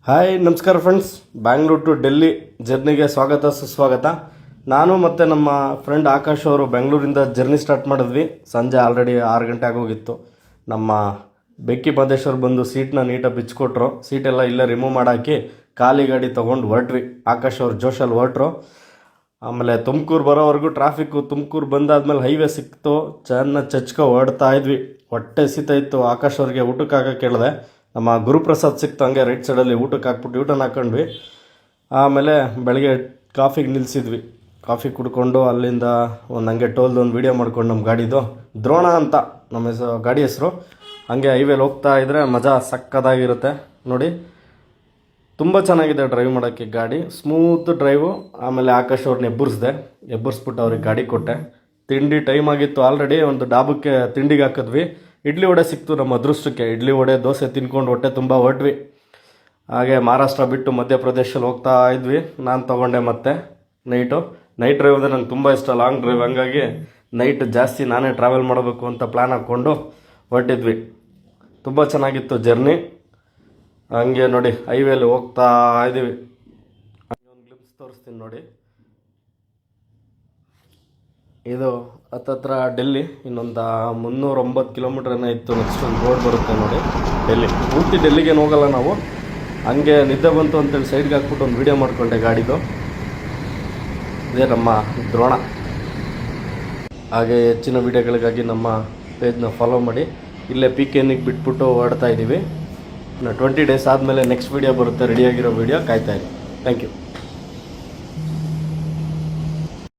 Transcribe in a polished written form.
Hi ನಮಸ್ಕಾರ friends, Bangalore to Delhi ಜರ್ನಿಗೆ ಸ್ವಾಗತ ಸುಸ್ವಾಗತ. ನಾನು ಮತ್ತು ನಮ್ಮ ಫ್ರೆಂಡ್ ಆಕಾಶ್ ಅವರು ಬೆಂಗಳೂರಿಂದ ಜರ್ನಿ ಸ್ಟಾರ್ಟ್ ಮಾಡಿದ್ವಿ. ಸಂಜೆ ಆಲ್ರೆಡಿ 6 ಗಂಟೆ ಆಗೋಗಿತ್ತು. ನಮ್ಮ ಬೆಕ್ಕಿ ಮಾದೇಶ್ವರ್ ಬಂದು ಸೀಟ್ನ ನೀಟಾಗಿ ಬಿಚ್ಕೊಟ್ರು. ಸೀಟೆಲ್ಲ ಇಲ್ಲೇ ರಿಮೂವ್ ಮಾಡಾಕಿ ಖಾಲಿ ಗಾಡಿ ತೊಗೊಂಡು ಹೊರಟ್ವಿ. ಆಕಾಶ್ ಅವ್ರು ಜೋಶಲ್ಲಿ ಹೊರಟ್ರು. ಆಮೇಲೆ ತುಮಕೂರು ಬರೋವರೆಗೂ ಟ್ರಾಫಿಕ್ಕು. ತುಮಕೂರು ಬಂದಾದ್ಮೇಲೆ ಹೈವೇ ಸಿಕ್ತು. ಚೆನ್ನಾಗಿ ಹೊಡ್ತಾ ಇದ್ವಿ. ಹೊಟ್ಟೆ ಎಸಿತಾ ಇತ್ತು. ಆಕಾಶ್ ಅವ್ರಿಗೆ ಊಟಕ್ಕೆ ಹಾಕಕ್ಕೆ ಕೇಳಿದೆ. ನಮ್ಮ ಗುರುಪ್ರಸಾದ್ ಸಿಕ್ತು, ಹಂಗೆ ರೈಟ್ ಸೈಡಲ್ಲಿ ಊಟಕ್ಕೆ ಹಾಕ್ಬಿಟ್ಟು ಊಟನ ಹಾಕ್ಕೊಂಡ್ವಿ. ಆಮೇಲೆ ಬೆಳಗ್ಗೆ ಕಾಫಿಗೆ ನಿಲ್ಲಿಸಿದ್ವಿ. ಕಾಫಿ ಕುಡ್ಕೊಂಡು ಅಲ್ಲಿಂದ ಹಂಗೆ ಟೋಲ್ದು ಒಂದು ವೀಡಿಯೋ ಮಾಡ್ಕೊಂಡು ನಮ್ಮ ಗಾಡಿದು ದ್ರೋಣ ಅಂತ ನಮ್ಮ ಗಾಡಿ ಹೆಸರು. ಹಂಗೆ ಹೈವೇಲಿ ಹೋಗ್ತಾ ಇದ್ದರೆ ಮಜಾ ಸಕ್ಕದಾಗಿರುತ್ತೆ ನೋಡಿ. ತುಂಬ ಚೆನ್ನಾಗಿದೆ ಡ್ರೈವ್ ಮಾಡೋಕ್ಕೆ ಗಾಡಿ, ಸ್ಮೂತ್ ಡ್ರೈವು. ಆಮೇಲೆ ಆಕಾಶ್ ಅವ್ರನ್ನ ಎಬ್ಬರಿಸ್ಬಿಟ್ಟು ಅವ್ರಿಗೆ ಗಾಡಿ ಕೊಟ್ಟೆ. ತಿಂಡಿ ಟೈಮ್ ಆಗಿತ್ತು ಆಲ್ರೆಡಿ. ಒಂದು ಡಾಬಕ್ಕೆ ತಿಂಡಿಗೆ ಹಾಕಿದ್ವಿ. ಇಡ್ಲಿ ವಡೆ ಸಿಕ್ತು ನಮ್ಮ ಅದೃಷ್ಟಕ್ಕೆ. ಇಡ್ಲಿ ವಡೆ ದೋಸೆ ತಿನ್ಕೊಂಡು ಹೊಟ್ಟೆ ತುಂಬ ಹೊರಟ್ವಿ. ಹಾಗೆ ಮಹಾರಾಷ್ಟ್ರ ಬಿಟ್ಟು ಮಧ್ಯಪ್ರದೇಶಲ್ಲಿ ಹೋಗ್ತಾ ಇದ್ವಿ. ನಾನು ತೊಗೊಂಡೆ ಮತ್ತೆ ನೈಟ್ ಡ್ರೈವ್ ಅಂದರೆ ನಂಗೆ ತುಂಬ ಇಷ್ಟ, ಲಾಂಗ್ ಡ್ರೈವ್. ಹಂಗಾಗಿ ನೈಟ್ ಜಾಸ್ತಿ ನಾನೇ ಟ್ರಾವೆಲ್ ಮಾಡಬೇಕು ಅಂತ ಪ್ಲ್ಯಾನ್ ಹಾಕ್ಕೊಂಡು ಹೊರಟಿದ್ವಿ. ತುಂಬ ಚೆನ್ನಾಗಿತ್ತು ಜರ್ನಿ. ಹಂಗೆ ನೋಡಿ ಹೈವೇಲಿ ಹೋಗ್ತಾ ಇದ್ದೀವಿ. ಹಂಗೆ ಒಂದು ಗ್ಲಿಪ್ಸ್ ತೋರಿಸ್ತೀನಿ ನೋಡಿ. ಇದು ಹತ್ತತ್ರ ಡೆಲ್ಲಿ. ಇನ್ನೊಂದು 309 ಕಿಲೋಮೀಟ್ರ್ ಏನೋ ಇತ್ತು. ನೆಕ್ಸ್ಟ್ ಒಂದು ರೋಡ್ ಬರುತ್ತೆ ನೋಡಿ ಡೆಲ್ಲಿ. ಪೂರ್ತಿ ಡೆಲ್ಲಿಗೇನು ಹೋಗಲ್ಲ ನಾವು. ಹಂಗೆ ನಿದ್ದೆ ಬಂತು ಅಂತೇಳಿ ಸೈಡ್ಗೆ ಹಾಕ್ಬಿಟ್ಟು ಒಂದು ವೀಡಿಯೋ ಮಾಡಿಕೊಂಡೆ ಗಾಡಿದು. ಇದೇ ನಮ್ಮ ದ್ರೋಣ. ಹಾಗೆ ಹೆಚ್ಚಿನ ವೀಡಿಯೋಗಳಿಗಾಗಿ ನಮ್ಮ ಪೇಜ್ನ ಫಾಲೋ ಮಾಡಿ. ಇಲ್ಲೇ PK ಬಿಟ್ಬಿಟ್ಟು ಹೊರಡ್ತಾ ಇದ್ದೀವಿ. 20 ಡೇಸ್ ಆದಮೇಲೆ ನೆಕ್ಸ್ಟ್ ವೀಡಿಯೋ ಬರುತ್ತೆ. ರೆಡಿಯಾಗಿರೋ ವೀಡಿಯೋ ಕಾಯ್ತಾ ಇರಿ. Thank you.